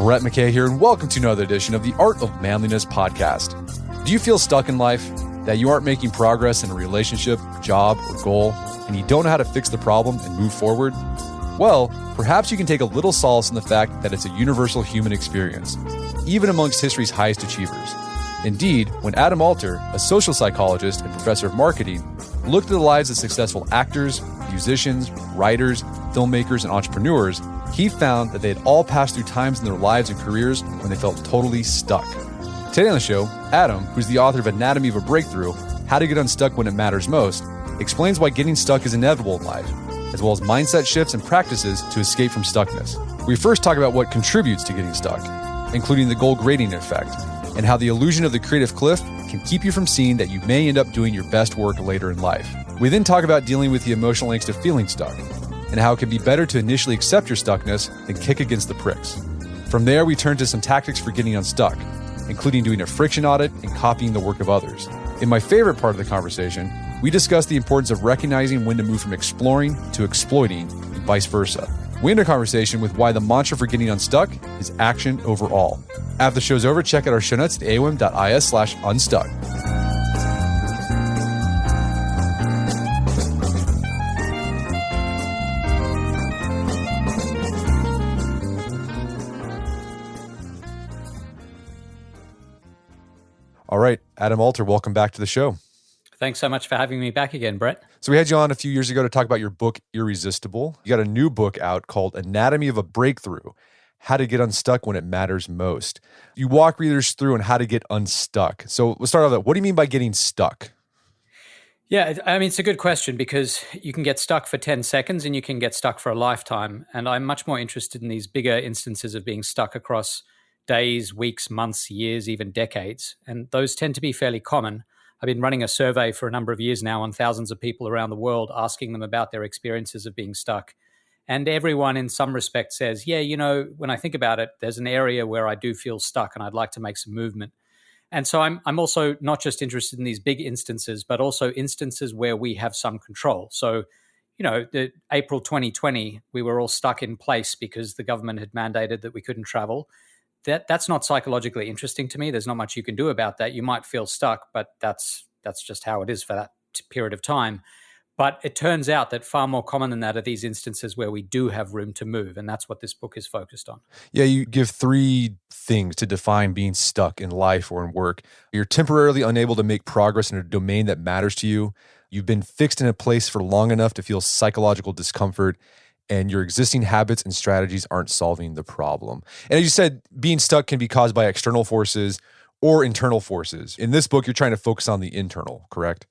Brett McKay here, and welcome to another edition of the Art of Manliness podcast. Do you feel stuck in life, that you aren't making progress in a relationship, job, or goal, and you don't know how to fix the problem and move forward? Well, perhaps you can take a little solace in the fact that it's a universal human experience, even amongst history's highest achievers. Indeed, when Adam Alter, a social psychologist and professor of marketing, looked at the lives of successful actors, musicians, writers, filmmakers, and entrepreneurs, he found that they had all passed through times in their lives and careers when they felt totally stuck. Today on the show, Adam, who's the author of Anatomy of a Breakthrough, How to Get Unstuck When It Matters Most, explains why getting stuck is inevitable in life, as well as mindset shifts and practices to escape from stuckness. We first talk about what contributes to getting stuck, including the goal gradient effect, and how the illusion of the creative cliff can keep you from seeing that you may end up doing your best work later in life. We then talk about dealing with the emotional angst of feeling stuck, and how it can be better to initially accept your stuckness than kick against the pricks. From there, we turn to some tactics for getting unstuck, including doing a friction audit and copying the work of others. In my favorite part of the conversation, we discuss the importance of recognizing when to move from exploring to exploiting, and vice versa. We end our conversation with why the mantra for getting unstuck is action over all. After the show's over, check out our show notes at aom.is/unstuck. All right, Adam Alter, welcome back to the show. Thanks so much for having me back again, Brett. So we had you on a few years ago to talk about your book, Irresistible. You got a new book out called Anatomy of a Breakthrough, How to Get Unstuck When It Matters Most. You walk readers through on how to get unstuck. So let's start off with, what do you mean by getting stuck? Yeah, I mean, it's a good question because you can get stuck for 10 seconds and you can get stuck for a lifetime. And I'm much more interested in these bigger instances of being stuck across days, weeks, months, years, even decades. And those tend to be fairly common. I've been running a survey for a number of years now on thousands of people around the world, asking them about their experiences of being stuck. And everyone in some respect says, yeah, you know, when I think about it, there's an area where I do feel stuck and I'd like to make some movement. And so I'm also not just interested in these big instances, but also instances where we have some control. So, you know, the April 2020, we were all stuck in place because the government had mandated that we couldn't travel. That's not psychologically interesting to me. There's not much you can do about that. You might feel stuck, but that's just how it is for that period of time. But it turns out that far more common than that are these instances where we do have room to move, and that's what this book is focused on. Yeah, you give 3 things to define being stuck in life or in work. You're temporarily unable to make progress in a domain that matters to you. You've been fixed in a place for long enough to feel psychological discomfort, and your existing habits and strategies aren't solving the problem. And as you said, being stuck can be caused by external forces or internal forces. In this book, you're trying to focus on the internal, correct?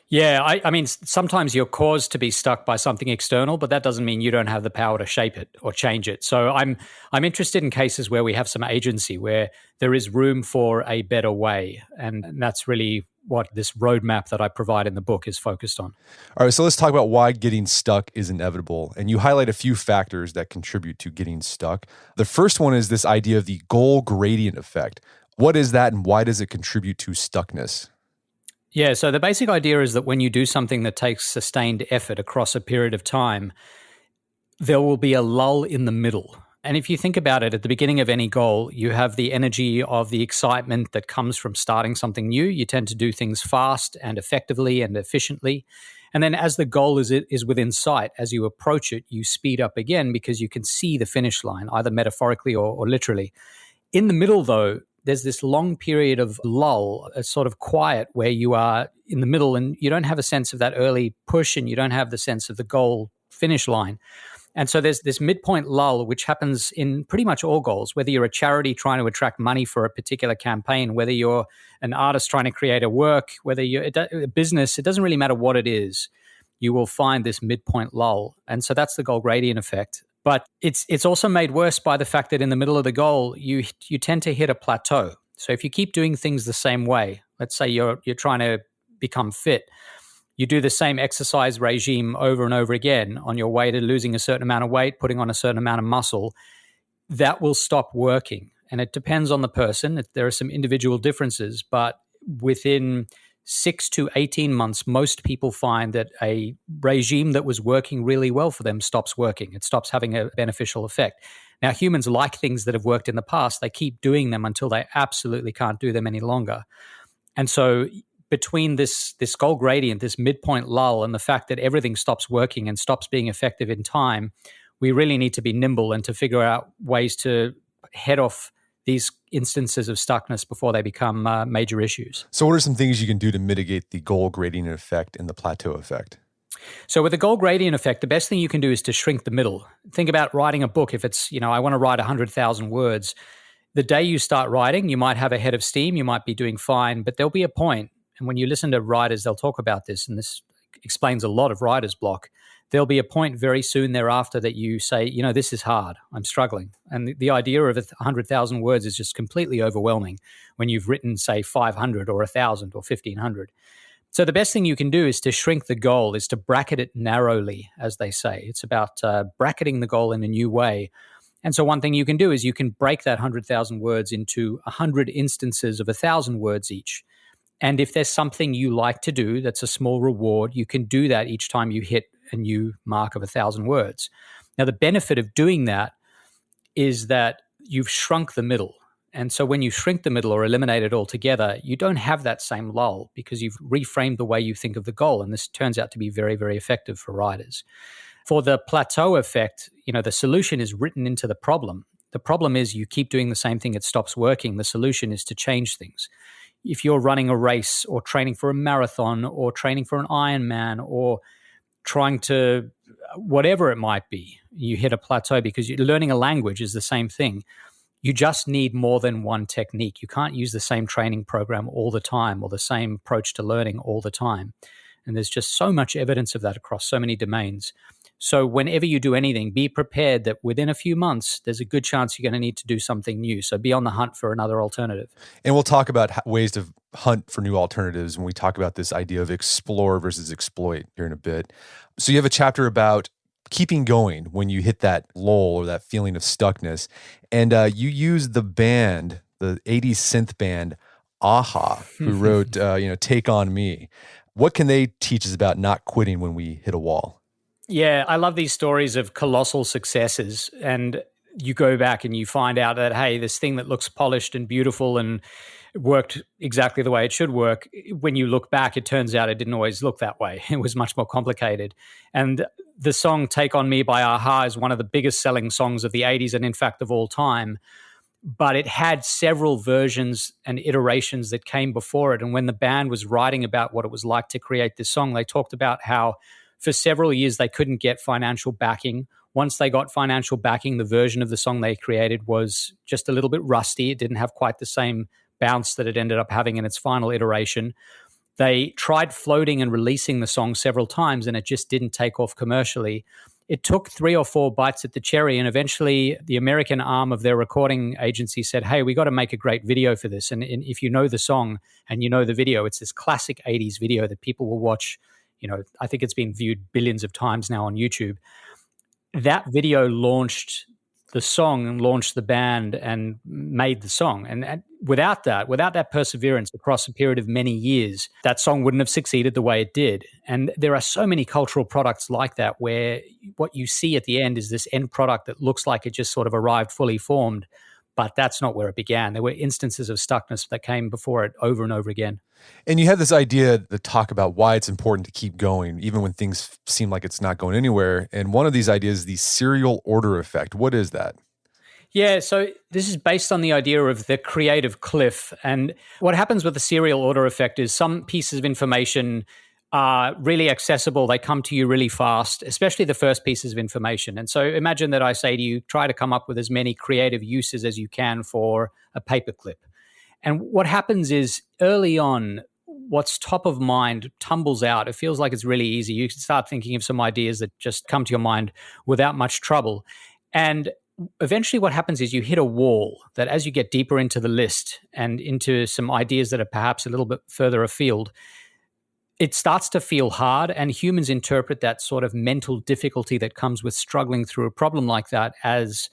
Yeah, I mean, sometimes you're caused to be stuck by something external, but that doesn't mean you don't have the power to shape it or change it. So I'm interested in cases where we have some agency, where there is room for a better way. And that's really what this roadmap that I provide in the book is focused on. All right, so let's talk about why getting stuck is inevitable. And you highlight a few factors that contribute to getting stuck. The first one is this idea of the goal gradient effect. What is that, and why does it contribute to stuckness? Yeah, so the basic idea is that when you do something that takes sustained effort across a period of time, there will be a lull in the middle. And if you think about it, at the beginning of any goal, you have the energy of the excitement that comes from starting something new. You tend to do things fast and effectively and efficiently. And then as the goal is within sight, as you approach it, you speed up again because you can see the finish line, either metaphorically or literally. In the middle, though, there's this long period of lull, a sort of quiet where you are in the middle and you don't have a sense of that early push and you don't have the sense of the goal finish line. And so there's this midpoint lull, which happens in pretty much all goals, whether you're a charity trying to attract money for a particular campaign, whether you're an artist trying to create a work, whether you're a business, it doesn't really matter what it is, you will find this midpoint lull. And so that's the goal gradient effect. But it's also made worse by the fact that in the middle of the goal, you tend to hit a plateau. So if you keep doing things the same way, let's say you're trying to become fit, you do the same exercise regime over and over again on your way to losing a certain amount of weight, putting on a certain amount of muscle, that will stop working. And it depends on the person. There are some individual differences, but within 6 to 18 months, most people find that a regime that was working really well for them stops working. It stops having a beneficial effect. Now, humans like things that have worked in the past. They keep doing them until they absolutely can't do them any longer. And so between this goal gradient, this midpoint lull, and the fact that everything stops working and stops being effective in time, we really need to be nimble and to figure out ways to head off these instances of stuckness before they become major issues. So what are some things you can do to mitigate the goal gradient effect and the plateau effect? So with the goal gradient effect, the best thing you can do is to shrink the middle. Think about writing a book. If it's, I want to write 100,000 words, the day you start writing, you might have a head of steam, you might be doing fine, but there'll be a point, and when you listen to writers, they'll talk about this, and this explains a lot of writer's block. There'll be a point very soon thereafter that you say, this is hard, I'm struggling. And the idea of 100,000 words is just completely overwhelming when you've written, say, 500 or 1,000 or 1,500. So the best thing you can do is to shrink the goal, is to bracket it narrowly, as they say. It's about bracketing the goal in a new way. And so one thing you can do is you can break that 100,000 words into 100 instances of 1,000 words each. And if there's something you like to do that's a small reward, you can do that each time you hit a new mark of 1,000 words. Now, the benefit of doing that is that you've shrunk the middle. And so when you shrink the middle or eliminate it altogether, you don't have that same lull because you've reframed the way you think of the goal. And this turns out to be very, very effective for writers. For the plateau effect, the solution is written into the problem. The problem is you keep doing the same thing, it stops working. The solution is to change things. If you're running a race or training for a marathon or training for an Ironman or trying to, whatever it might be, you hit a plateau because learning a language is the same thing. You just need more than one technique. You can't use the same training program all the time or the same approach to learning all the time. And there's just so much evidence of that across so many domains. So whenever you do anything, be prepared that within a few months, there's a good chance you're going to need to do something new. So be on the hunt for another alternative. And we'll talk about ways to hunt for new alternatives when we talk about this idea of explore versus exploit here in a bit. So you have a chapter about keeping going when you hit that lull or that feeling of stuckness. And you use the band, the 80s synth band, Aha, who wrote, Take On Me. What can they teach us about not quitting when we hit a wall? Yeah, I love these stories of colossal successes. And you go back and you find out that, hey, this thing that looks polished and beautiful and worked exactly the way it should work, when you look back, it turns out it didn't always look that way. It was much more complicated. And the song Take On Me by Aha is one of the biggest selling songs of the 80s and in fact of all time. But it had several versions and iterations that came before it. And when the band was writing about what it was like to create this song, they talked about how for several years they couldn't get financial backing. Once they got financial backing, the version of the song they created was just a little bit rusty. It didn't have quite the same bounce that it ended up having in its final iteration. They tried floating and releasing the song several times, and it just didn't take off commercially. It took 3 or 4 bites at the cherry, and eventually the American arm of their recording agency said, hey, we got to make a great video for this. And if you know the song and you know the video, it's this classic 80s video that people will watch. I think it's been viewed billions of times now on YouTube. That video launched the song and launched the band and made the song. And without that perseverance across a period of many years, that song wouldn't have succeeded the way it did. And there are so many cultural products like that where what you see at the end is this end product that looks like it just sort of arrived fully formed, but that's not where it began. There were instances of stuckness that came before it over and over again. And you have this idea to talk about why it's important to keep going, even when things seem like it's not going anywhere. And one of these ideas is the serial order effect. What is that? Yeah, so this is based on the idea of the creative cliff. And what happens with the serial order effect is some pieces of information are really accessible. They come to you really fast, especially the first pieces of information. And so imagine that I say to you, try to come up with as many creative uses as you can for a paperclip. And what happens is early on, what's top of mind tumbles out. It feels like it's really easy. You can start thinking of some ideas that just come to your mind without much trouble. And eventually what happens is you hit a wall that as you get deeper into the list and into some ideas that are perhaps a little bit further afield, it starts to feel hard, and humans interpret that sort of mental difficulty that comes with struggling through a problem like that as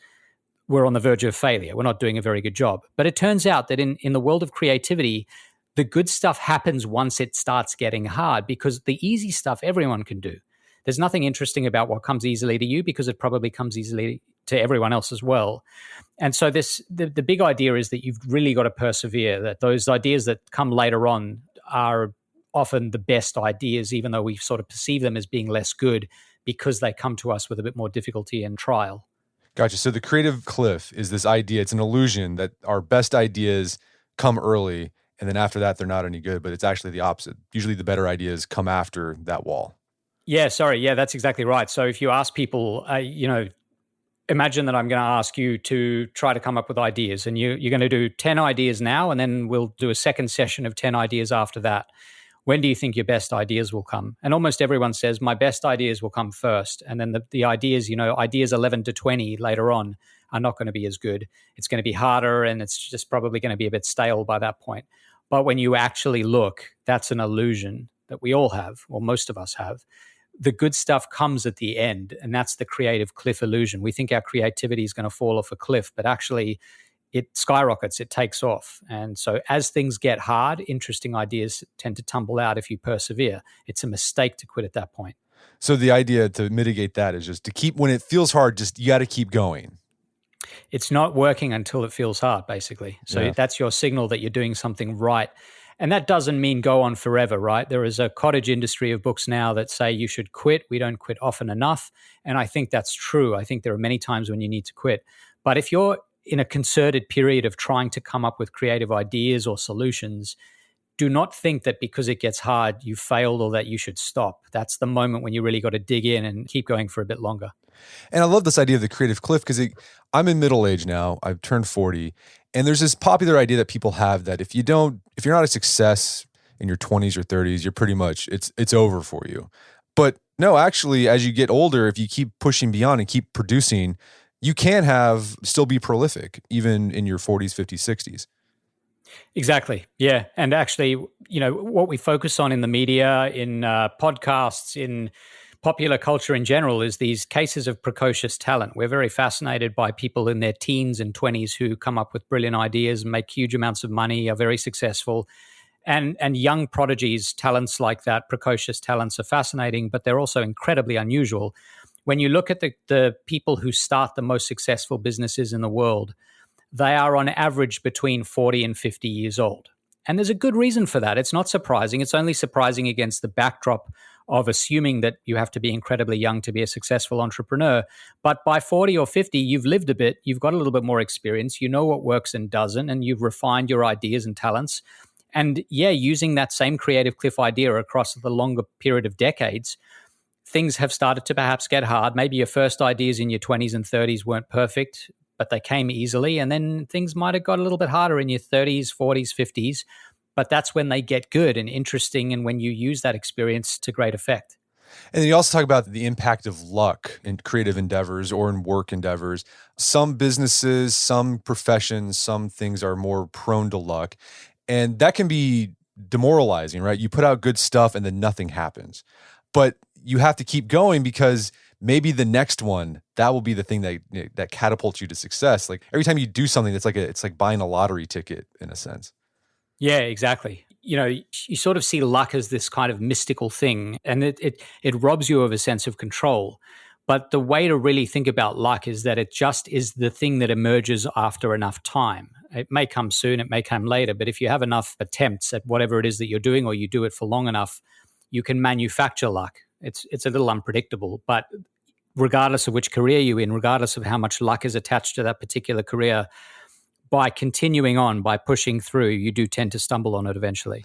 we're on the verge of failure. We're not doing a very good job. But it turns out that in the world of creativity, the good stuff happens once it starts getting hard, because the easy stuff everyone can do. There's nothing interesting about what comes easily to you because it probably comes easily to everyone else as well. And so the big idea is that you've really got to persevere, that those ideas that come later on are often the best ideas, even though we sort of perceive them as being less good because they come to us with a bit more difficulty and trial. Gotcha. So the creative cliff is this idea, it's an illusion that our best ideas come early, and then after that, they're not any good, but it's actually the opposite. Usually the better ideas come after that wall. Yeah, sorry. Yeah, that's exactly right. So if you ask people, imagine that I'm going to ask you to try to come up with ideas, and you're going to do 10 ideas now, and then we'll do a second session of 10 ideas after that. When do you think your best ideas will come? And almost everyone says, my best ideas will come first. And then the ideas, ideas 11 to 20 later on are not going to be as good. It's going to be harder, and it's just probably going to be a bit stale by that point. But when you actually look, that's an illusion that we all have, or most of us have. The good stuff comes at the end, and that's the creative cliff illusion. We think our creativity is going to fall off a cliff, but actually it skyrockets, it takes off. And so as things get hard, interesting ideas tend to tumble out if you persevere. It's a mistake to quit at that point. So the idea to mitigate that is just to keep, when it feels hard, just you got to keep going. It's not working until it feels hard, basically. So that's your signal that you're doing something right. And that doesn't mean go on forever, right? There is a cottage industry of books now that say you should quit. We don't quit often enough. And I think that's true. I think there are many times when you need to quit. But if you're in a concerted period of trying to come up with creative ideas or solutions, do not think that because it gets hard, you failed or that you should stop. That's the moment when you really got to dig in and keep going for a bit longer. And I love this idea of the creative cliff because I'm in middle age now. I've turned 40. And there's this popular idea that people have that if you're not a success in your 20s or 30s, you're pretty much, it's over for you. But no, actually, as you get older, if you keep pushing beyond and keep producing, you can still be prolific, even in your 40s, 50s, 60s. Exactly. Yeah. And actually, what we focus on in the media, in podcasts, in popular culture in general is these cases of precocious talent. We're very fascinated by people in their teens and 20s who come up with brilliant ideas, make huge amounts of money, are very successful. And young prodigies, talents like that, precocious talents are fascinating, but they're also incredibly unusual. When you look at the people who start the most successful businesses in the world, they are on average between 40 and 50 years old. And there's a good reason for that. It's not surprising. It's only surprising against the backdrop of assuming that you have to be incredibly young to be a successful entrepreneur. But by 40 or 50, you've lived a bit, you've got a little bit more experience, you know what works and doesn't, and you've refined your ideas and talents. And using that same creative cliff idea across the longer period of decades, things have started to perhaps get hard. Maybe your first ideas in your 20s and 30s weren't perfect, but they came easily. And then things might have got a little bit harder in your 30s, 40s, 50s. But that's when they get good and interesting, and when you use that experience to great effect. And then you also talk about the impact of luck in creative endeavors or in work endeavors. Some businesses, some professions, some things are more prone to luck. And that can be demoralizing, right? You put out good stuff and then nothing happens. But you have to keep going because maybe the next one, that will be the thing that catapults you to success. Like every time you do something, it's like buying a lottery ticket in a sense. Yeah, exactly. You sort of see luck as this kind of mystical thing, and it robs you of a sense of control. But the way to really think about luck is that it just is the thing that emerges after enough time. It may come soon, it may come later, but if you have enough attempts at whatever it is that you're doing, or you do it for long enough, you can manufacture luck. It's a little unpredictable, but regardless of which career you're in, regardless of how much luck is attached to that particular career, by continuing on, by pushing through, you do tend to stumble on it eventually.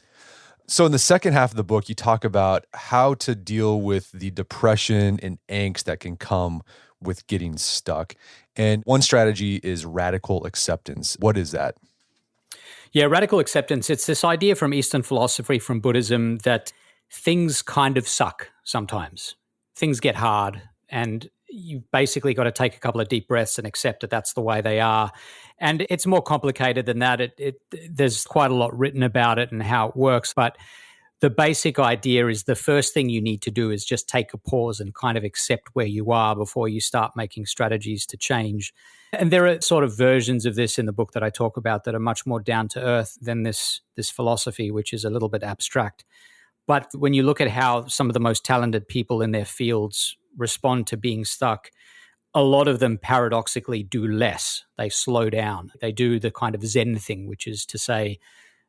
So in the second half of the book, you talk about how to deal with the depression and angst that can come with getting stuck. And one strategy is radical acceptance. What is that? Yeah, radical acceptance. It's this idea from Eastern philosophy, from Buddhism, that things kind of suck sometimes. Things get hard, and you basically got to take a couple of deep breaths and accept that that's the way they are. And it's more complicated than that. There's quite a lot written about it and how it works. But the basic idea is the first thing you need to do is just take a pause and kind of accept where you are before you start making strategies to change. And there are sort of versions of this in the book that I talk about that are much more down to earth than this philosophy, which is a little bit abstract. But when you look at how some of the most talented people in their fields respond to being stuck, a lot of them paradoxically do less. They slow down. They do the kind of Zen thing, which is to say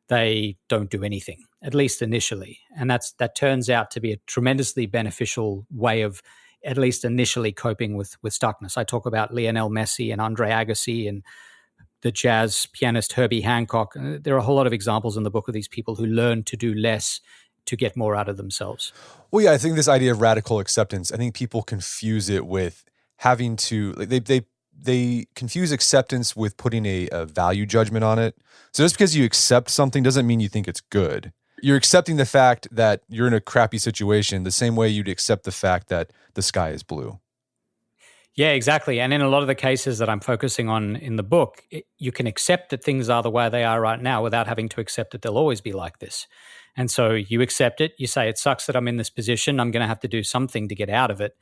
they don't do anything, at least initially. And that turns out to be a tremendously beneficial way of at least initially coping with stuckness. I talk about Lionel Messi and Andre Agassi and the jazz pianist Herbie Hancock. There are a whole lot of examples in the book of these people who learn to do less to get more out of themselves. Well, yeah, I think this idea of radical acceptance, I think people confuse it with having to, like, they confuse acceptance with putting a value judgment on it. So just because you accept something doesn't mean you think it's good. You're accepting the fact that you're in a crappy situation the same way you'd accept the fact that the sky is blue. Yeah, exactly. And in a lot of the cases that I'm focusing on in the book, you can accept that things are the way they are right now without having to accept that they'll always be like this. And so you accept it. You say, it sucks that I'm in this position. I'm going to have to do something to get out of it.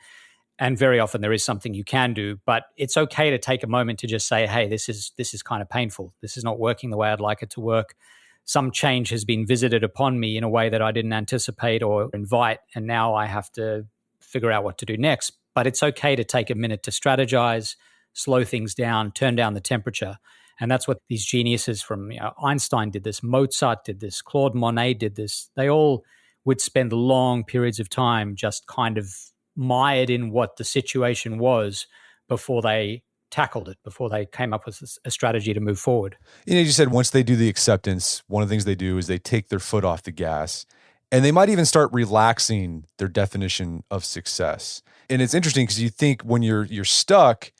And very often there is something you can do, but it's okay to take a moment to just say, hey, this is kind of painful. This is not working the way I'd like it to work. Some change has been visited upon me in a way that I didn't anticipate or invite, and now I have to figure out what to do next. But it's okay to take a minute to strategize, slow things down, turn down the temperature. And that's what these geniuses from Einstein did this, Mozart did this, Claude Monet did this. They all would spend long periods of time just kind of mired in what the situation was before they tackled it, before they came up with a strategy to move forward. You said once they do the acceptance, one of the things they do is they take their foot off the gas, and they might even start relaxing their definition of success. And it's interesting because you think when you're stuck,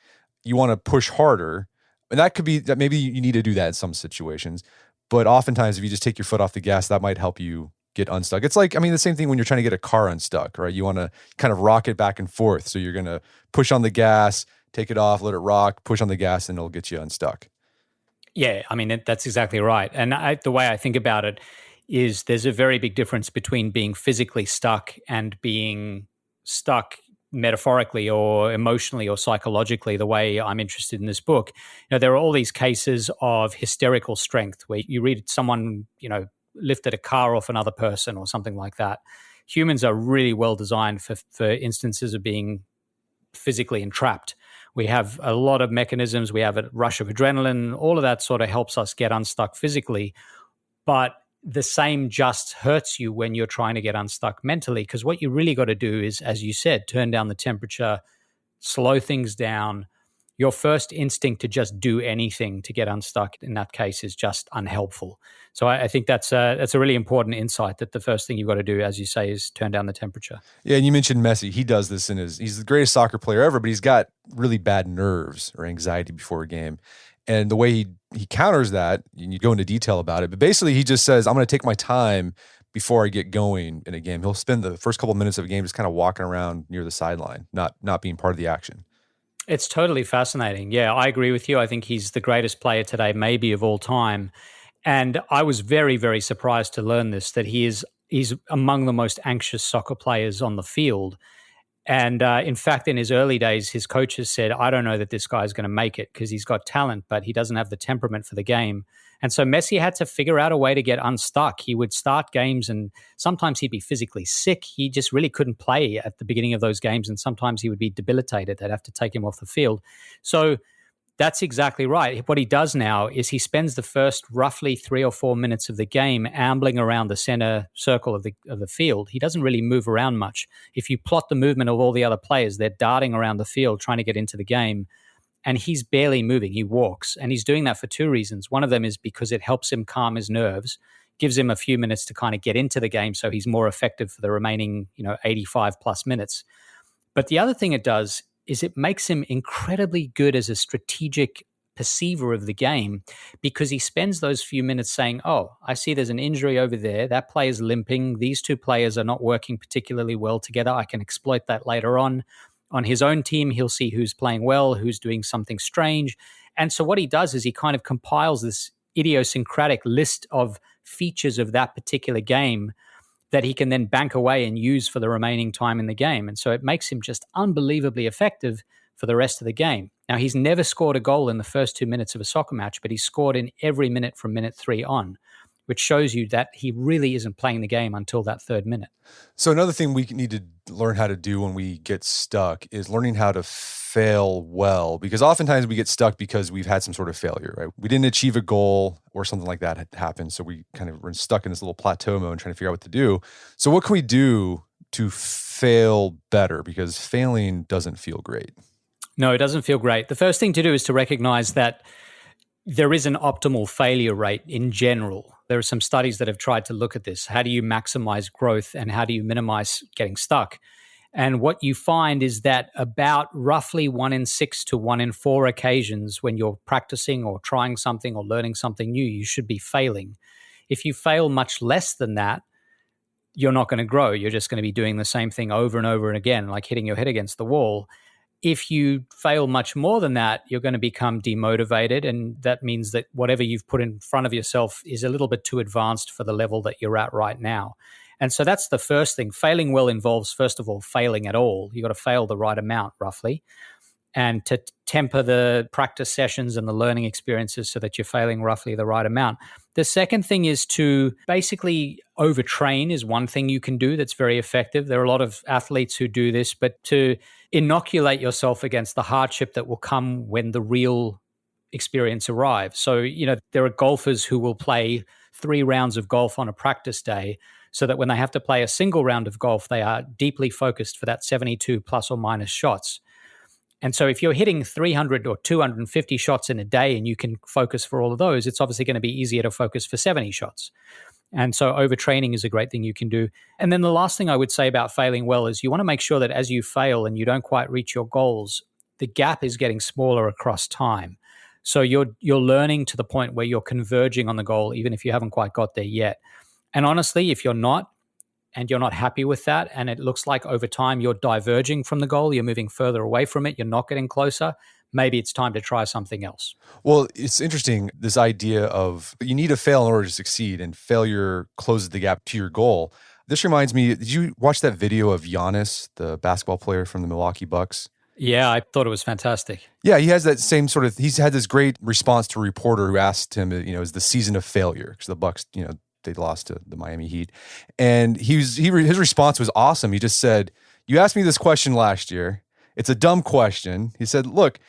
you want to push harder. And that could be that maybe you need to do that in some situations. But oftentimes, if you just take your foot off the gas, that might help you get unstuck. It's like, the same thing when you're trying to get a car unstuck, right? You want to kind of rock it back and forth. So you're going to push on the gas, take it off, let it rock, push on the gas, and it'll get you unstuck. Yeah, that's exactly right. And the way I think about it is there's a very big difference between being physically stuck and being stuck metaphorically or emotionally or psychologically, the way I'm interested in this book. There are all these cases of hysterical strength where you read someone, lifted a car off another person or something like that. Humans are really well designed for instances of being physically entrapped. We have a lot of mechanisms. We have a rush of adrenaline. All of that sort of helps us get unstuck physically. But the same just hurts you when you're trying to get unstuck mentally, because what you really got to do is, as you said, turn down the temperature, slow things down. Your first instinct to just do anything to get unstuck in that case is just unhelpful. So I think that's a really important insight, that the first thing you've got to do, as you say, is turn down the temperature. Yeah, and you mentioned Messi. He does this he's the greatest soccer player ever, but he's got really bad nerves or anxiety before a game. And the way he counters that, you go into detail about it, but basically he just says, I'm going to take my time before I get going in a game. He'll spend the first couple of minutes of a game just kind of walking around near the sideline, not being part of the action. It's totally fascinating. Yeah, I agree with you. I think he's the greatest player today, maybe of all time. And I was very, very surprised to learn this, that he's among the most anxious soccer players on the field. And in fact, in his early days, his coaches said, I don't know that this guy's going to make it because he's got talent, but he doesn't have the temperament for the game. And so Messi had to figure out a way to get unstuck. He would start games and sometimes he'd be physically sick. He just really couldn't play at the beginning of those games. And sometimes he would be debilitated. They'd have to take him off the field. So that's exactly right. What he does now is he spends the first roughly 3 or 4 minutes of the game ambling around the center circle of the field. He doesn't really move around much. If you plot the movement of all the other players, they're darting around the field trying to get into the game, and he's barely moving. He walks, and he's doing that for 2 reasons. One of them is because it helps him calm his nerves, gives him a few minutes to kind of get into the game so he's more effective for the remaining 85 plus minutes. But the other thing it does is it makes him incredibly good as a strategic perceiver of the game, because he spends those few minutes saying, oh, I see there's an injury over there. That player's limping. These 2 players are not working particularly well together. I can exploit that later on. On his own team, he'll see who's playing well, who's doing something strange. And so what he does is he kind of compiles this idiosyncratic list of features of that particular game that he can then bank away and use for the remaining time in the game. And so it makes him just unbelievably effective for the rest of the game. Now, he's never scored a goal in the first 2 minutes of a soccer match, but he's scored in every minute from minute 3 on, which shows you that he really isn't playing the game until that third minute. So another thing we need to learn how to do when we get stuck is learning how to fail well, because oftentimes we get stuck because we've had some sort of failure, right? We didn't achieve a goal or something like that had happened. So we kind of were stuck in this little plateau mode trying to figure out what to do. So what can we do to fail better? Because failing doesn't feel great. No, it doesn't feel great. The first thing to do is to recognize that there is an optimal failure rate in general. There are some studies that have tried to look at this. How do you maximize growth and how do you minimize getting stuck? And what you find is that about roughly 1 in 6 to 1 in 4 occasions when you're practicing or trying something or learning something new, you should be failing. If you fail much less than that, you're not going to grow. You're just going to be doing the same thing over and over and again, like hitting your head against the wall. If you fail much more than that, you're going to become demotivated. And that means that whatever you've put in front of yourself is a little bit too advanced for the level that you're at right now. And so that's the first thing. Failing well involves, first of all, failing at all. You've got to fail the right amount, roughly, and to temper the practice sessions and the learning experiences so that you're failing roughly the right amount. The second thing is to basically overtrain is one thing you can do that's very effective. There are a lot of athletes who do this, but to inoculate yourself against the hardship that will come when the real experience arrives. So, there are golfers who will play 3 rounds of golf on a practice day so that when they have to play a single round of golf, they are deeply focused for that 72 plus or minus shots. And so if you're hitting 300 or 250 shots in a day and you can focus for all of those, it's obviously going to be easier to focus for 70 shots. And so overtraining is a great thing you can do. And then the last thing I would say about failing well is you want to make sure that as you fail and you don't quite reach your goals, the gap is getting smaller across time. So you're learning to the point where you're converging on the goal, even if you haven't quite got there yet. And honestly, if you're not, and you're not happy with that, and it looks like over time you're diverging from the goal, you're moving further away from it, you're not getting closer, maybe it's time to try something else. Well, it's interesting, this idea of you need to fail in order to succeed, and failure closes the gap to your goal. This reminds me, did you watch that video of Giannis, the basketball player from the Milwaukee Bucks? Yeah, I thought it was fantastic. Yeah, he has that same sort of, he's had this great response to a reporter who asked him, is the season of failure? Because the Bucks, they lost to the Miami Heat. And his response was awesome. He just said, you asked me this question last year. It's a dumb question. He said, look,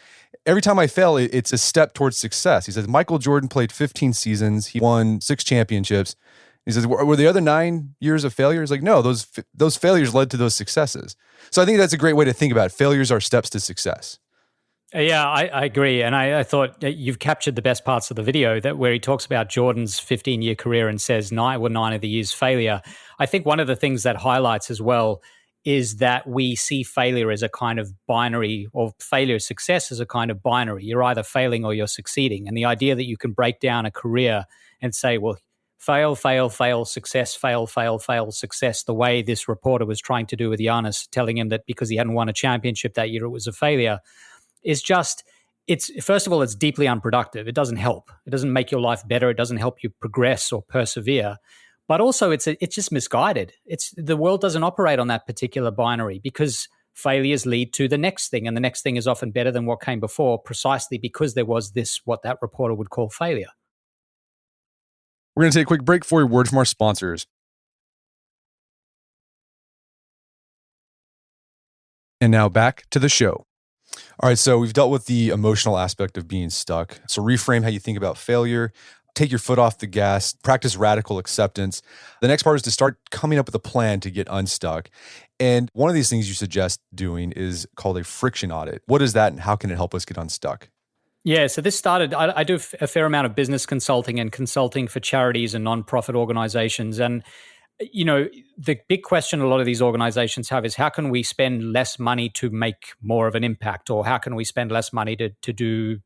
every time I fail, it's a step towards success. He says, Michael Jordan played 15 seasons. He won 6 championships. He says, were the other 9 years of failure? He's like, no, those failures led to those successes. So I think that's a great way to think about it. Failures are steps to success. Yeah, I agree. And I thought you've captured the best parts of the video where he talks about Jordan's 15-year career and says 9 of the years failure. I think one of the things that highlights as well is that we see failure as a kind of binary, or failure success as a kind of binary. You're either failing or you're succeeding. And the idea that you can break down a career and say, well, fail, fail, fail, success, fail, fail, fail, success, the way this reporter was trying to do with Giannis, telling him that because he hadn't won a championship that year, it was a failure, is just, first of all, it's deeply unproductive. It doesn't help. It doesn't make your life better. It doesn't help you progress or persevere. But also it's just misguided. The world doesn't operate on that particular binary, because failures lead to the next thing. And the next thing is often better than what came before, precisely because there was this, what that reporter would call failure. We're going to take a quick break for a word from our sponsors. And now back to the show. All right, so we've dealt with the emotional aspect of being stuck. So reframe how you think about failure, take your foot off the gas, practice radical acceptance. The next part is to start coming up with a plan to get unstuck. And one of these things you suggest doing is called a friction audit. What is that and how can it help us get unstuck? Yeah, so this started, I do a fair amount of business consulting and consulting for charities and nonprofit organizations. And the big question a lot of these organizations have is, how can we spend less money to make more of an impact? Or how can we spend less money to do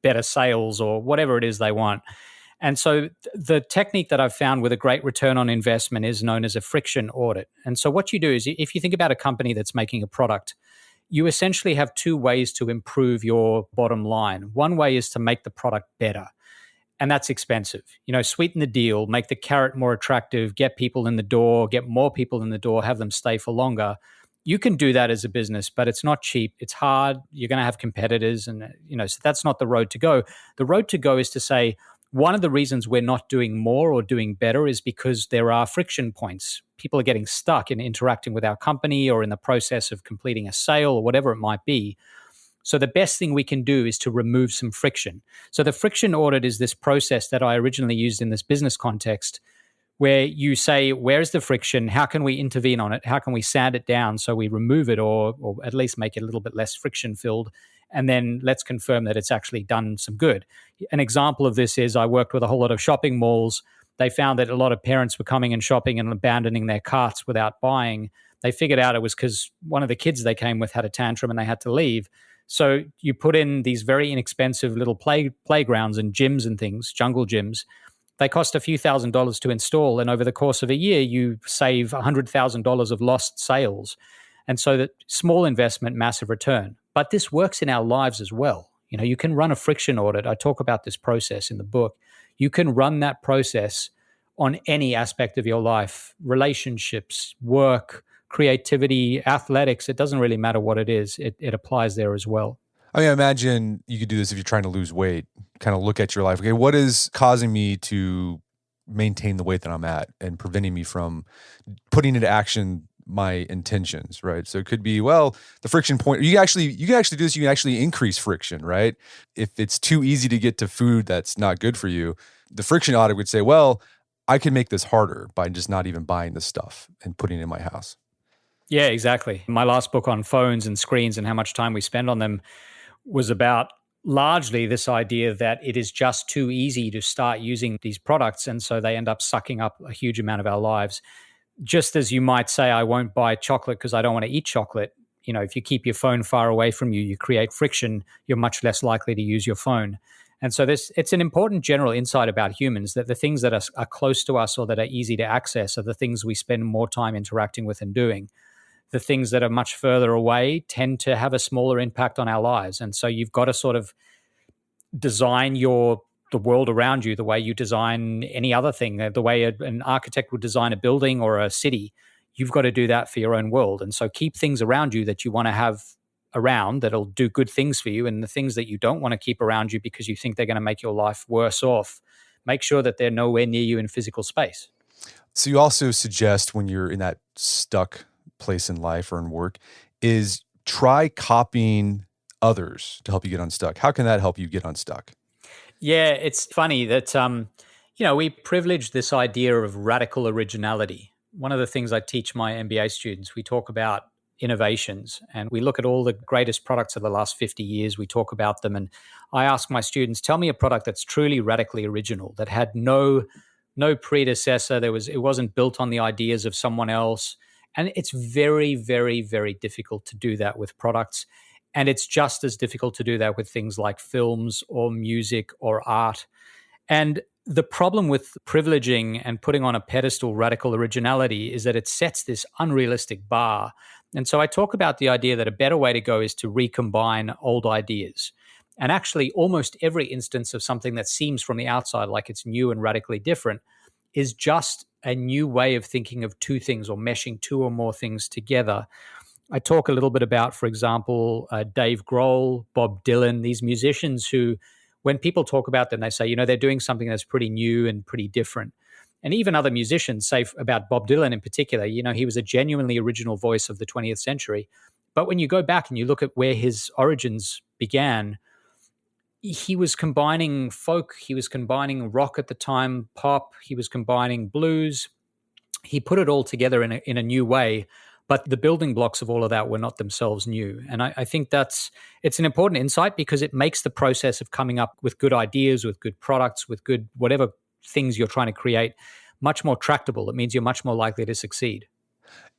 better sales, or whatever it is they want? And so the technique that I've found with a great return on investment is known as a friction audit. And so what you do is, if you think about a company that's making a product, you essentially have 2 ways to improve your bottom line. One way is to make the product better. And that's expensive. Sweeten the deal, make the carrot more attractive, get people in the door, get more people in the door, have them stay for longer. You can do that as a business, but it's not cheap. It's hard. You're going to have competitors. And, so that's not the road to go. The road to go is to say, One of the reasons we're not doing more or doing better is because there are friction points. People are getting stuck in interacting with our company or in the process of completing a sale or whatever it might be. So the best thing we can do is to remove some friction. So the friction audit is this process that I originally used in this business context, where you say, where's the friction? How can we intervene on it? How can we sand it down so we remove it or at least make it a little bit less friction filled? And then let's confirm that it's actually done some good. An example of this is I worked with a whole lot of shopping malls. They found that a lot of parents were coming and shopping and abandoning their carts without buying. They figured out it was because one of the kids they came with had a tantrum and they had to leave. So you put in these very inexpensive little playgrounds and gyms and things, jungle gyms. They cost a few $1,000s to install, and over the course of a year, you save $100,000 of lost sales. And so that small investment, massive return. But this works in our lives as well. You know, you can run a friction audit. I talk about this process in the book. You can run that process on any aspect of your life, relationships, work, creativity, athletics. It doesn't really matter what it is. It applies there as well. I mean, I imagine you could do this if you're trying to lose weight, kind of look at your life. Okay, what is causing me to maintain the weight that I'm at and preventing me from putting into action my intentions, right? So it could be, well, the friction point, you can actually do this, you can actually increase friction, right? If it's too easy to get to food that's not good for you, the friction audit would say, well, I can make this harder by just not even buying this stuff and putting it in my house. Yeah, exactly. My last book on phones and screens and how much time we spend on them was about largely this idea that it is just too easy to start using these products. And so they end up sucking up a huge amount of our lives. Just as you might say, I won't buy chocolate because I don't want to eat chocolate. You know, if you keep your phone far away from you, you create friction, you're much less likely to use your phone. And so it's an important general insight about humans that the things that are close to us or that are easy to access are the things we spend more time interacting with and doing. The things that are much further away tend to have a smaller impact on our lives. And so you've got to sort of design the world around you the way you design any other thing, the way an architect would design a building or a city. You've got to do that for your own world. And so keep things around you that you want to have around that'll do good things for you, and the things that you don't want to keep around you because you think they're going to make your life worse off, make sure that they're nowhere near you in physical space. So you also suggest when you're in that stuck place in life or in work is try copying others to help you get unstuck. How can that help you get unstuck? Yeah, it's funny that, we privilege this idea of radical originality. One of the things I teach my MBA students, we talk about innovations and we look at all the greatest products of the last 50 years. We talk about them. And I ask my students, tell me a product that's truly radically original, that had no predecessor. It wasn't built on the ideas of someone else. And it's very, very, very difficult to do that with products. And it's just as difficult to do that with things like films or music or art. And the problem with privileging and putting on a pedestal radical originality is that it sets this unrealistic bar. And so I talk about the idea that a better way to go is to recombine old ideas. And actually, almost every instance of something that seems from the outside like it's new and radically different is just a new way of thinking of two things or meshing two or more things together. I talk a little bit about, for example, Dave Grohl, Bob Dylan, these musicians who, when people talk about them, they say, they're doing something that's pretty new and pretty different. And even other musicians say about Bob Dylan in particular, he was a genuinely original voice of the 20th century. But when you go back and you look at where his origins began, he was combining folk, he was combining rock at the time, pop, he was combining blues. He put it all together in a new way. But the building blocks of all of that were not themselves new. And I think it's an important insight because it makes the process of coming up with good ideas, with good products, with good whatever things you're trying to create much more tractable. It means you're much more likely to succeed.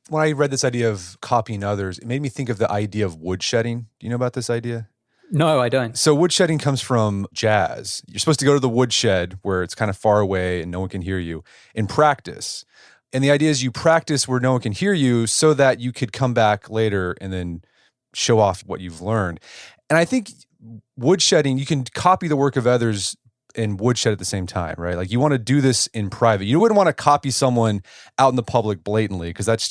When I read this idea of copying others, it made me think of the idea of woodshedding. Do you know about this idea? No, I don't. So woodshedding comes from jazz. You're supposed to go to the woodshed where it's kind of far away and no one can hear you and practice. And the idea is you practice where no one can hear you so that you could come back later and then show off what you've learned. And I think woodshedding, you can copy the work of others and woodshed at the same time, right? Like you want to do this in private. You wouldn't want to copy someone out in the public blatantly because that's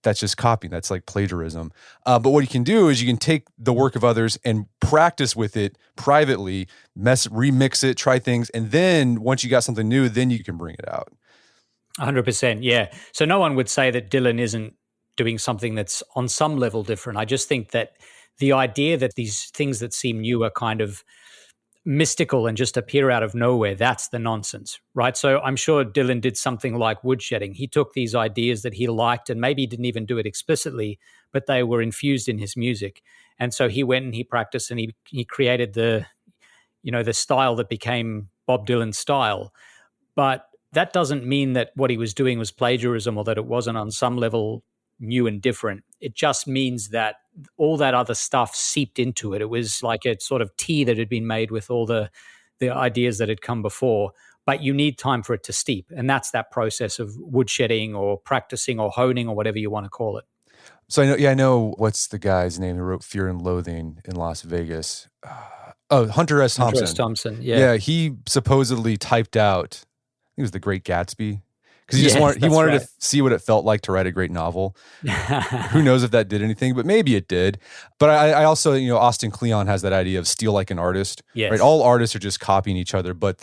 that's just copying. That's like plagiarism. But what you can do is you can take the work of others and practice with it privately, remix it, try things. And then once you got something new, then you can bring it out. 100%. Yeah. So no one would say that Dylan isn't doing something that's on some level different. I just think that the idea that these things that seem new are kind of mystical and just appear out of nowhere, that's the nonsense, right? So I'm sure Dylan did something like woodshedding. He took these ideas that he liked and maybe he didn't even do it explicitly, but they were infused in his music. And so he went and he practiced and he created the style that became Bob Dylan's style. But that doesn't mean that what he was doing was plagiarism or that it wasn't on some level new and different. It just means that all that other stuff seeped into it. It was like a sort of tea that had been made with all the ideas that had come before, but you need time for it to steep. And that's that process of woodshedding or practicing or honing or whatever you want to call it. So I know what's the guy's name who wrote Fear and Loathing in Las Vegas? Hunter S. Thompson. Hunter S. Thompson, yeah. Yeah, he supposedly typed out, I think it was The Great Gatsby, because he wanted to see what it felt like to write a great novel. Who knows if that did anything, but maybe it did. But I also, Austin Kleon has that idea of steal like an artist. Yes. Right? All artists are just copying each other, but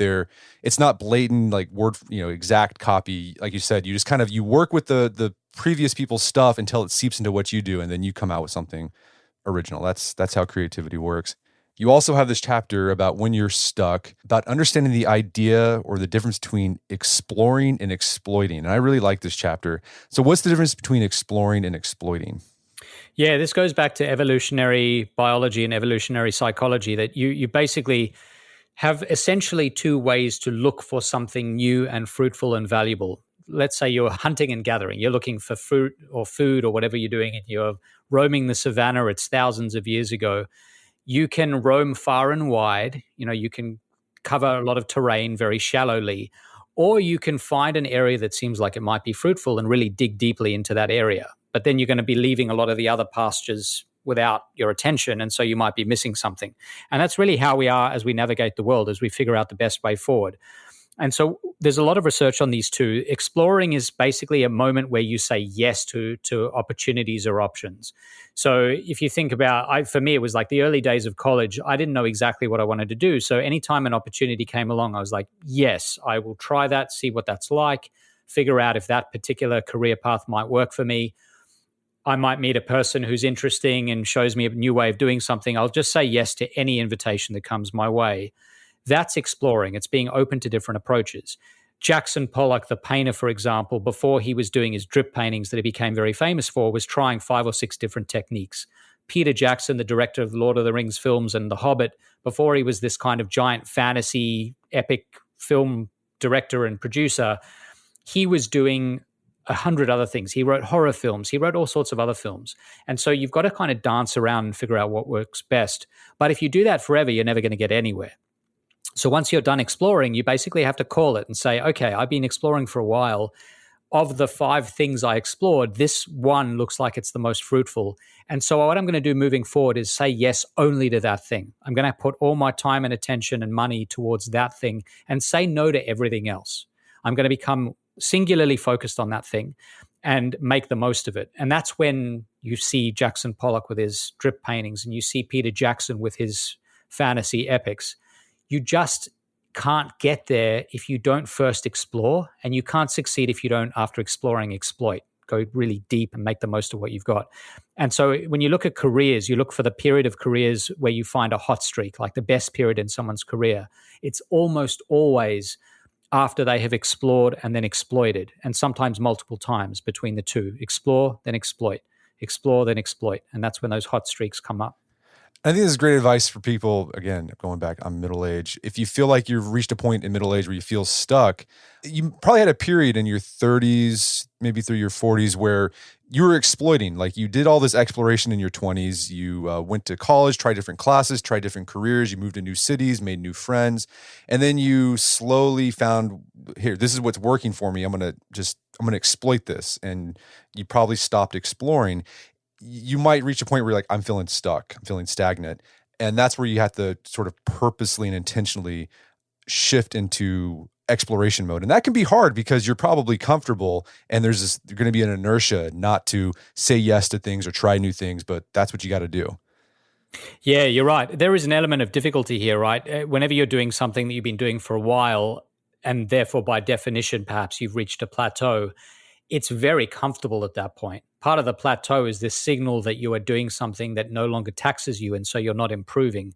it's not blatant like word, exact copy. Like you said, you just kind of, you work with the previous people's stuff until it seeps into what you do, and then you come out with something original. That's how creativity works. You also have this chapter about when you're stuck, about understanding the idea or the difference between exploring and exploiting. And I really like this chapter. So what's the difference between exploring and exploiting? Yeah, this goes back to evolutionary biology and evolutionary psychology, that you basically have essentially two ways to look for something new and fruitful and valuable. Let's say you're hunting and gathering. You're looking for fruit or food or whatever you're doing, and you're roaming the savannah. It's thousands of years ago. You can roam far and wide. You can cover a lot of terrain very shallowly, or you can find an area that seems like it might be fruitful and really dig deeply into that area. But then you're going to be leaving a lot of the other pastures without your attention, and so you might be missing something. And that's really how we are as we navigate the world, as we figure out the best way forward. And so there's a lot of research on these two. Exploring is basically a moment where you say yes to opportunities or options. So if you think about, for me, it was like the early days of college. I didn't know exactly what I wanted to do. So anytime an opportunity came along, I was like, yes, I will try that, see what that's like, figure out if that particular career path might work for me. I might meet a person who's interesting and shows me a new way of doing something. I'll just say yes to any invitation that comes my way. That's exploring. It's being open to different approaches. Jackson Pollock, the painter, for example, before he was doing his drip paintings that he became very famous for, was trying 5 or 6 different techniques. Peter Jackson, the director of the Lord of the Rings films and The Hobbit, before he was this kind of giant fantasy epic film director and producer, he was doing 100 other things. He wrote horror films. He wrote all sorts of other films. And so you've got to kind of dance around and figure out what works best. But if you do that forever, you're never going to get anywhere. So once you're done exploring, you basically have to call it and say, okay, I've been exploring for a while. Of the 5 things I explored, this one looks like it's the most fruitful. And so what I'm going to do moving forward is say yes only to that thing. I'm going to put all my time and attention and money towards that thing and say no to everything else. I'm going to become singularly focused on that thing and make the most of it. And that's when you see Jackson Pollock with his drip paintings and you see Peter Jackson with his fantasy epics. You just can't get there if you don't first explore, and you can't succeed if you don't, after exploring, exploit. Go really deep and make the most of what you've got. And so when you look at careers, you look for the period of careers where you find a hot streak, like the best period in someone's career. It's almost always after they have explored and then exploited, and sometimes multiple times between the two. Explore, then exploit. Explore, then exploit. And that's when those hot streaks come up. I think this is great advice for people, again, going back, I'm middle age. If you feel like you've reached a point in middle age where you feel stuck, you probably had a period in your 30s, maybe through your 40s, where you were exploiting. Like you did all this exploration in your 20s. You went to college, tried different classes, tried different careers. You moved to new cities, made new friends. And then you slowly found, here, this is what's working for me. I'm going to exploit this. And you probably stopped exploring. You might reach a point where you're like, I'm feeling stuck, I'm feeling stagnant. And that's where you have to sort of purposely and intentionally shift into exploration mode. And that can be hard because you're probably comfortable and there's going to be an inertia not to say yes to things or try new things, but that's what you got to do. Yeah, you're right. There is an element of difficulty here, right? Whenever you're doing something that you've been doing for a while, and therefore by definition, perhaps you've reached a plateau, it's very comfortable at that point. Part of the plateau is this signal that you are doing something that no longer taxes you, and so you're not improving.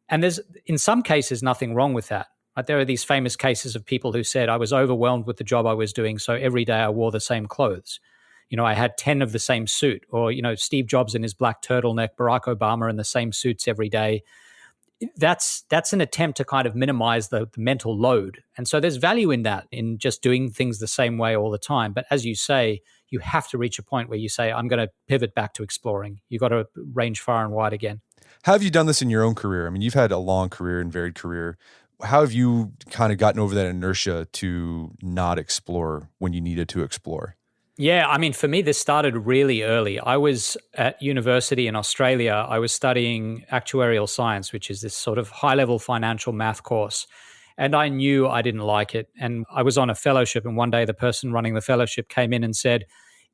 And there's, in some cases, nothing wrong with that. Right? There are these famous cases of people who said, I was overwhelmed with the job I was doing, so every day I wore the same clothes. I had 10 of the same suit, or, Steve Jobs in his black turtleneck, Barack Obama in the same suits every day. That's an attempt to kind of minimize the mental load. And so there's value in that, in just doing things the same way all the time. But as you say, you have to reach a point where you say, I'm going to pivot back to exploring. You've got to range far and wide again. How have you done this in your own career? I mean, you've had a long career and varied career. How have you kind of gotten over that inertia to not explore when you needed to explore? Yeah, I mean, for me, this started really early. I was at university in Australia. I was studying actuarial science, which is this sort of high-level financial math course. And I knew I didn't like it. And I was on a fellowship, and one day the person running the fellowship came in and said,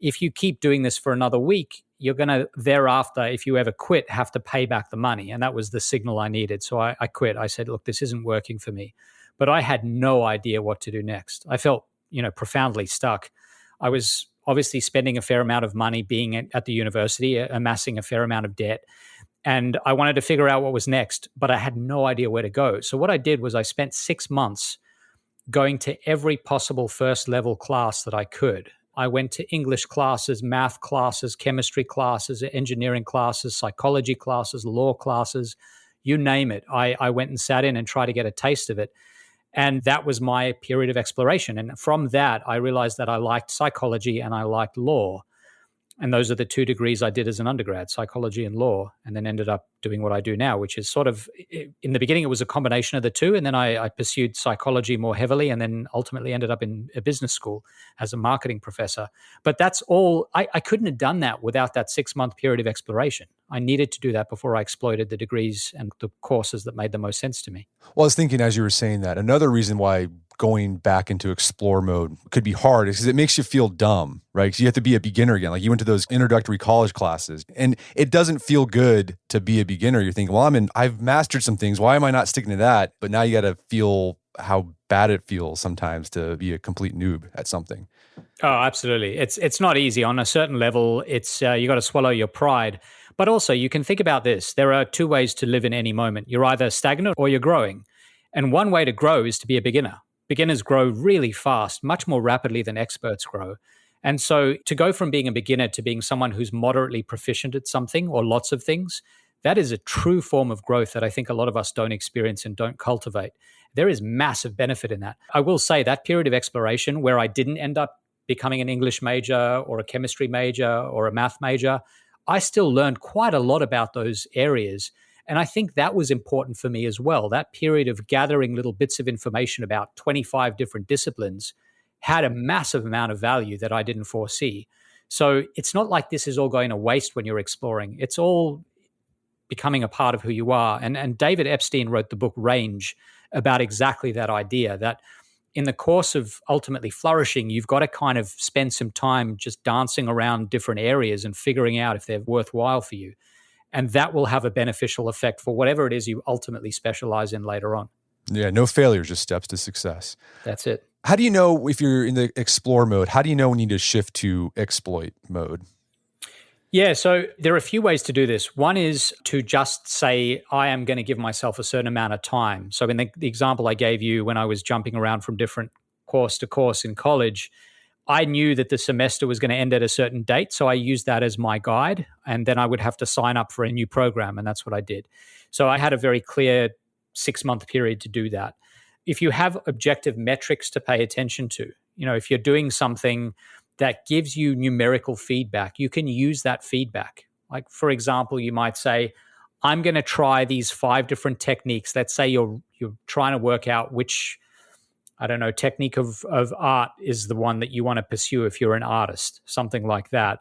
if you keep doing this for another week, you're going to thereafter, if you ever quit, have to pay back the money. And that was the signal I needed. So I quit. I said, look, this isn't working for me. But I had no idea what to do next. I felt, profoundly stuck. I was obviously spending a fair amount of money being at the university, amassing a fair amount of debt. And I wanted to figure out what was next, but I had no idea where to go. So what I did was I spent 6 months going to every possible first level class that I could. I went to English classes, math classes, chemistry classes, engineering classes, psychology classes, law classes, you name it. I went and sat in and tried to get a taste of it. And that was my period of exploration. And from that, I realized that I liked psychology and I liked law. And those are the 2 degrees I did as an undergrad, psychology and law, and then ended up doing what I do now, which is sort of, in the beginning, it was a combination of the 2. And then I pursued psychology more heavily and then ultimately ended up in a business school as a marketing professor. But that's all, I couldn't have done that without that 6-month period of exploration. I needed to do that before I exploited the degrees and the courses that made the most sense to me. Well, I was thinking as you were saying that, another reason why going back into explore mode could be hard is because it makes you feel dumb, right? Because you have to be a beginner again. Like you went to those introductory college classes and it doesn't feel good to be a beginner. You're thinking, well, I've mastered some things. Why am I not sticking to that? But now you got to feel how bad it feels sometimes to be a complete noob at something. Oh, absolutely. It's not easy. On a certain level, it's you got to swallow your pride. But also you can think about this. There are 2 ways to live in any moment. You're either stagnant or you're growing. And one way to grow is to be a beginner. Beginners grow really fast, much more rapidly than experts grow. And so to go from being a beginner to being someone who's moderately proficient at something or lots of things, that is a true form of growth that I think a lot of us don't experience and don't cultivate. There is massive benefit in that. I will say that period of exploration where I didn't end up becoming an English major or a chemistry major or a math major, I still learned quite a lot about those areas. And I think that was important for me as well. That period of gathering little bits of information about 25 different disciplines had a massive amount of value that I didn't foresee. So it's not like this is all going to waste when you're exploring. It's all becoming a part of who you are. And David Epstein wrote the book Range about exactly that idea, that in the course of ultimately flourishing, you've got to kind of spend some time just dancing around different areas and figuring out if they're worthwhile for you. And that will have a beneficial effect for whatever it is you ultimately specialize in later on. Yeah, no failures, just steps to success. That's it. How do you know if you're in the explore mode? How do you know when you need to shift to exploit mode? Yeah, so there are a few ways to do this. One is to just say, I am going to give myself a certain amount of time. So in the example I gave you when I was jumping around from different course to course in college, I knew that the semester was going to end at a certain date. So I used that as my guide. And then I would have to sign up for a new program. And that's what I did. So I had a very clear 6-month period to do that. If you have objective metrics to pay attention to, if you're doing something that gives you numerical feedback, you can use that feedback. Like, for example, you might say, I'm going to try these 5 different techniques. Let's say you're trying to work out which, technique of art is the one that you want to pursue if you're an artist, something like that.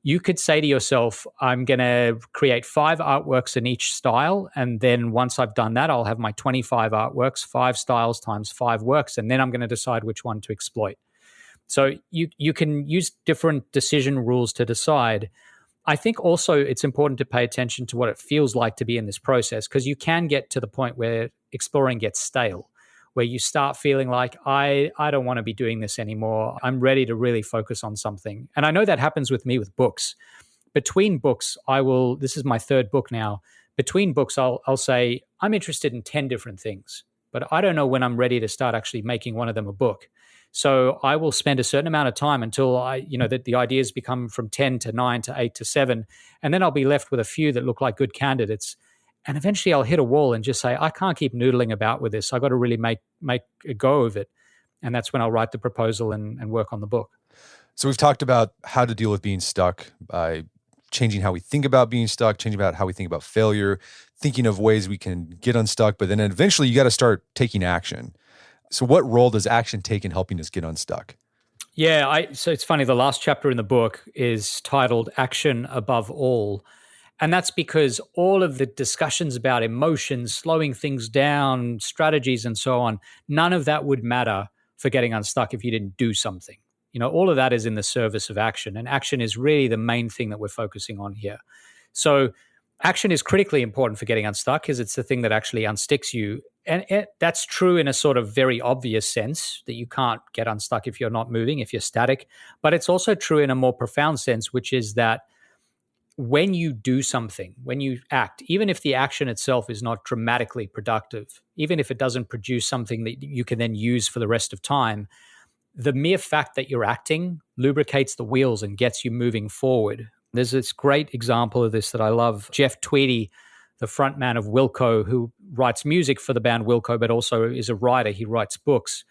you could say to yourself, I'm going to create 5 artworks in each style. And then once I've done that, I'll have my 25 artworks, 5 styles times 5 works. And then I'm going to decide which one to exploit. So you can use different decision rules to decide. I think also it's important to pay attention to what it feels like to be in this process, because you can get to the point where exploring gets stale, where you start feeling like, I don't want to be doing this anymore. I'm ready to really focus on something. And I know that happens with me with books. Between books, this is my 3rd book now. Between books, I'll say, I'm interested in 10 different things, but I don't know when I'm ready to start actually making one of them a book. So I will spend a certain amount of time until the ideas become from 10 to 9 to 8 to 7. And then I'll be left with a few that look like good candidates. And eventually I'll hit a wall and just say, I can't keep noodling about with this. I've got to really make a go of it. And that's when I'll write the proposal and work on the book. So we've talked about how to deal with being stuck by changing how we think about being stuck, changing about how we think about failure, thinking of ways we can get unstuck. But then eventually you got to start taking action. So what role does action take in helping us get unstuck? Yeah, so it's funny, the last chapter in the book is titled Action Above All. And that's because all of the discussions about emotions, slowing things down, strategies, and so on, none of that would matter for getting unstuck if you didn't do something. All of that is in the service of action. And action is really the main thing that we're focusing on here. So action is critically important for getting unstuck because it's the thing that actually unsticks you. And that's true in a sort of very obvious sense that you can't get unstuck if you're not moving, if you're static. But it's also true in a more profound sense, which is that when you do something, when you act, even if the action itself is not dramatically productive, even if it doesn't produce something that you can then use for the rest of time, the mere fact that you're acting lubricates the wheels and gets you moving forward. There's this great example of this that I love. Jeff Tweedy, the frontman of Wilco, who writes music for the band Wilco, but also is a writer. He writes books.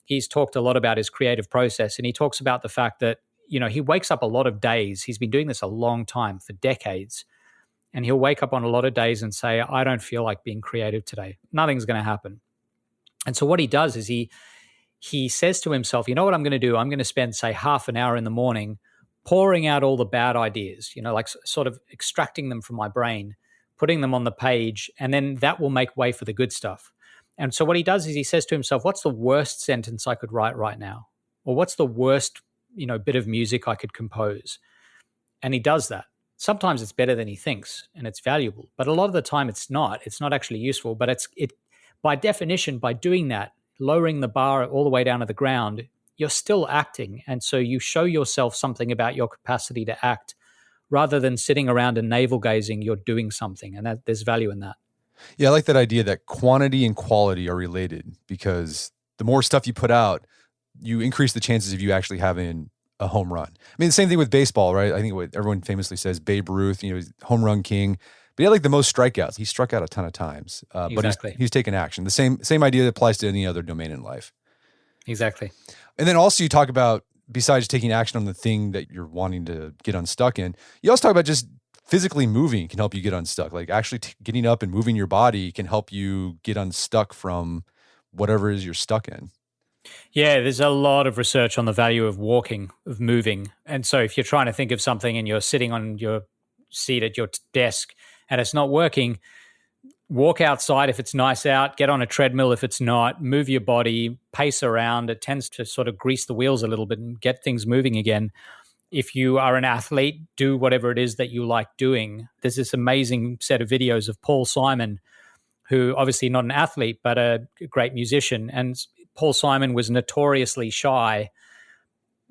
He's talked a lot about his creative process, and he talks about the fact that, he wakes up a lot of days. He's been doing this a long time, for decades. And he'll wake up on a lot of days and say, I don't feel like being creative today. Nothing's going to happen. And so what he does is he says to himself, you know what I'm going to do? I'm going to spend, say, half an hour in the morning pouring out all the bad ideas, like sort of extracting them from my brain, putting them on the page, and then that will make way for the good stuff. And so what he does is he says to himself, what's the worst sentence I could write right now? Or what's the worst, bit of music I could compose? And he does that. Sometimes it's better than he thinks and it's valuable, but a lot of the time it's not. It's not actually useful, but it by definition, by doing that, lowering the bar all the way down to the ground, you're still acting. And so you show yourself something about your capacity to act rather than sitting around and navel gazing. You're doing something, and there's value in that. Yeah, I like that idea that quantity and quality are related, because the more stuff you put out, you increase the chances of you actually having a home run. I mean, the same thing with baseball, right? I think what everyone famously says, Babe Ruth, he's home run king, but he had like the most strikeouts. He struck out a ton of times, Exactly. But he's taken action. The same idea that applies to any other domain in life. Exactly. And then also you talk about, besides taking action on the thing that you're wanting to get unstuck in, you also talk about just physically moving can help you get unstuck. Like actually getting up and moving your body can help you get unstuck from whatever it is you're stuck in. Yeah, there's a lot of research on the value of walking, of moving. And so if you're trying to think of something and you're sitting on your seat at your desk and it's not working, walk outside if it's nice out, get on a treadmill if it's not, move your body, pace around. It tends to sort of grease the wheels a little bit and get things moving again. If you are an athlete, do whatever it is that you like doing. There's this amazing set of videos of Paul Simon, who obviously not an athlete, but a great musician. And Paul Simon was notoriously shy,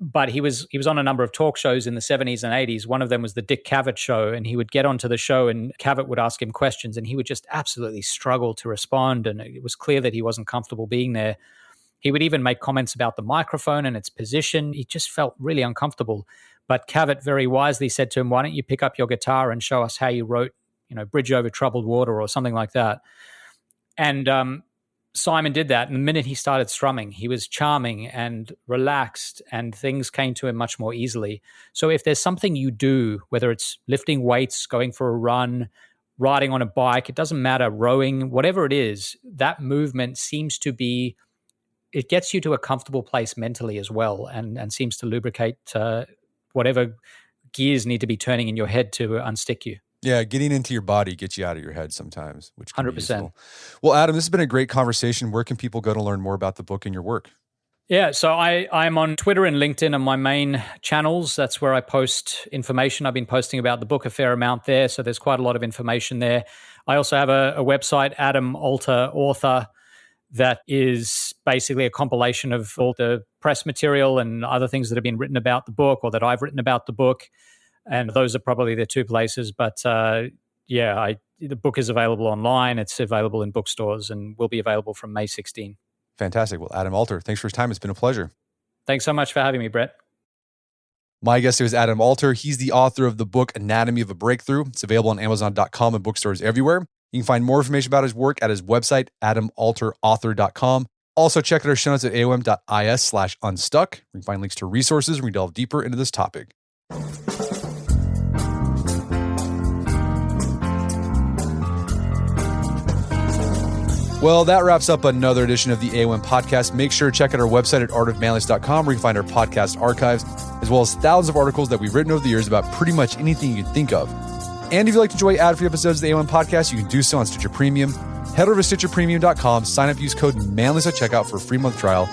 but he was on a number of talk shows in the 70s and 80s. One of them was the Dick Cavett show, and he would get onto the show and Cavett would ask him questions and he would just absolutely struggle to respond. And it was clear that he wasn't comfortable being there. He would even make comments about the microphone and its position. He just felt really uncomfortable. But Cavett very wisely said to him, why don't you pick up your guitar and show us how you wrote, Bridge Over Troubled Water or something like that. And Simon did that. And the minute he started strumming, he was charming and relaxed and things came to him much more easily. So if there's something you do, whether it's lifting weights, going for a run, riding on a bike, it doesn't matter, rowing, whatever it is, that movement seems to be, it gets you to a comfortable place mentally as well and seems to lubricate whatever gears need to be turning in your head to unstick you. Yeah, getting into your body gets you out of your head sometimes, which can 100%. be useful. Well, Adam, this has been a great conversation. Where can people go to learn more about the book and your work? Yeah, so I'm on Twitter and LinkedIn are my main channels. That's where I post information. I've been posting about the book a fair amount there, so there's quite a lot of information there. I also have a website, Adam Alter Author, that is basically a compilation of all the press material and other things that have been written about the book or that I've written about the book. And those are probably the two places. But the book is available online. It's available in bookstores and will be available from May 16. Fantastic. Well, Adam Alter, thanks for your time. It's been a pleasure. Thanks so much for having me, Brett. My guest is Adam Alter. He's the author of the book Anatomy of a Breakthrough. It's available on Amazon.com and bookstores everywhere. You can find more information about his work at his website, adamalterauthor.com. Also, check out our show notes at aom.is/unstuck. You can find links to resources where we delve deeper into this topic. Well, that wraps up another edition of the AOM podcast. Make sure to check out our website at artofmanliness.com where you can find our podcast archives, as well as thousands of articles that we've written over the years about pretty much anything you can think of. And if you'd like to enjoy ad-free episodes of the AOM podcast, you can do so on Stitcher Premium. Head over to StitcherPremium.com, sign up, use code Manliness at checkout for a free month trial.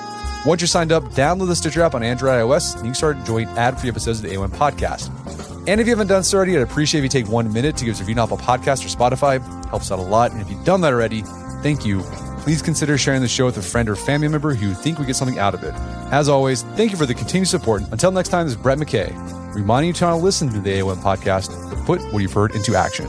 Once you're signed up, download the Stitcher app on Android and iOS, and you can start enjoying ad-free episodes of the AOM podcast. And if you haven't done so already, I'd appreciate if you take 1 minute to give us a review on Apple Podcasts or Spotify. It helps out a lot. And if you've done that already, thank you. Please consider sharing the show with a friend or family member who you think would get something out of it. As always, thank you for the continued support. Until next time, this is Brett McKay, reminding you to listen to the AOM podcast to put what you've heard into action.